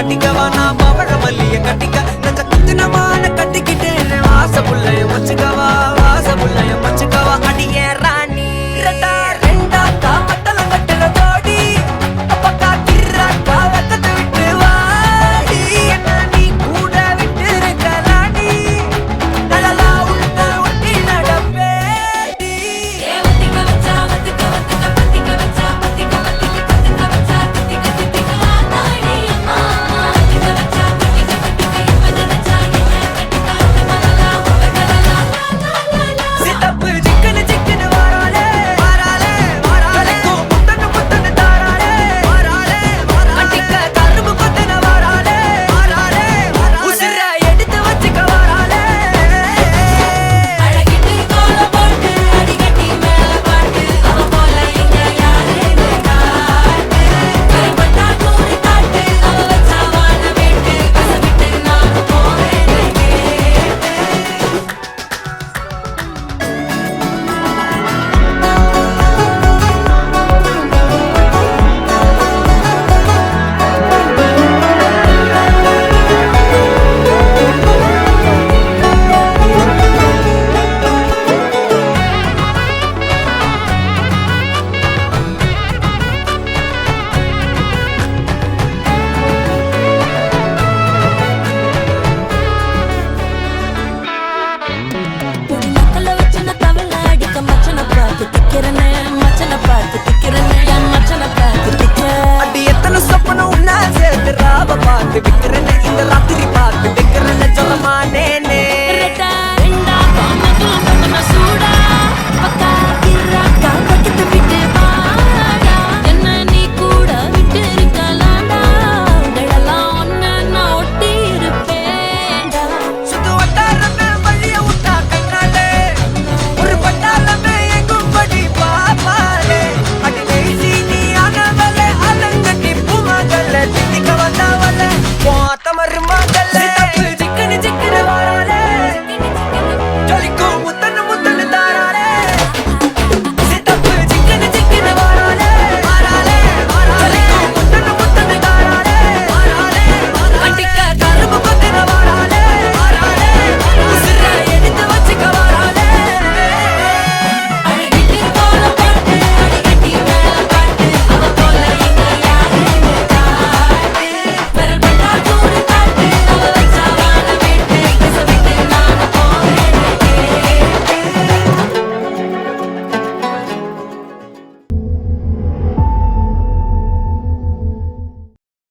கட்டிக்கவா நான் பவழ மல்லிய கட்டிக்க நெஞ்ச குத்துனமான கட்டிக்கிட்டேன் வாச புள்ளைய வச்சுக்கவா வாச புள்ளைய வச்சுக்கவா அடியே ராணி ரெண்டா ரெண்டா காமத்தல கட்டுற தோடி அப்பக்கா கிர்ராக்கா வெக்கத்தை விட்டு வாடி என்ன நீ கூட விட்டு இருக்கலாடி நலலா உள்ள ஒட்டி நடப்பேடி வத்திக்க வச்சா வத்திக்க வத்திக்க வத்திக்க வச்சா வத்திக்க வத்திக்க வத்திக்க வச்சா வத்திக்க வத்திக்க ஆத்தாடி அம்மா வத்திக்க வச்சா வத்திக்க வத்திக்க எப்ப நினைச்சா என்ன கட்டிக்கா மலலா உவகலலா சித்தப்பு சிக்கன சிக்கன வாராளே வாராளே வாராளே முத்தன முத்தன தாராளே வாராளே வாராளே அடிக்க கரும்பு கொத்தன வாராளே வாராளே உசிர எடுத்து வச்சுக்க வாராளே அழகிட்டு கோல போட்டு அடிகட்டி மேல பாட்டு அவ போல இங்க யாருன்னு காட்டு கருப்பட்டா நூறு காட்டு அவ வச்சா வாழ வேட்டு கசவிட்டு நான் போவேன்னு புடி மக்கள வச்சு நான் தவள அடிக்க மச்சனை பார்த்து திக்கிறனே மச்சனை பார்த்து திக்கிறனே என் மச்சனை பார்த்து திக்க அடி எத்தனை சொப்பனம் உன்னா சேர்த்து ராவ பார்த்து விக்கிறேன்னு இந்த ராத்திரி பார்த்து விக்கிறேன்னு சொல்லமானேனே ரெட்டா ரெண்டா காமத்துல பண்ண சூடா பக்கா கிராக்கா பக்கத்து விட்டு வாடா என்ன நீ கூட விட்டு இருக்கலாம்டா உடலெல்லாம் ஒன்னு நான் ஒட்டி இருப்பேன்டா சுத்து வட்டாரமே வழிய விட்டா கண்ணாலே ஒரு பட்டாளமே எங்கும் படி பாப்பாலே அடி பேசி நீ ஆனவளே அலங்கட்டி பூமகள திட்டிக்க வந்தவளே போத்த மருமகள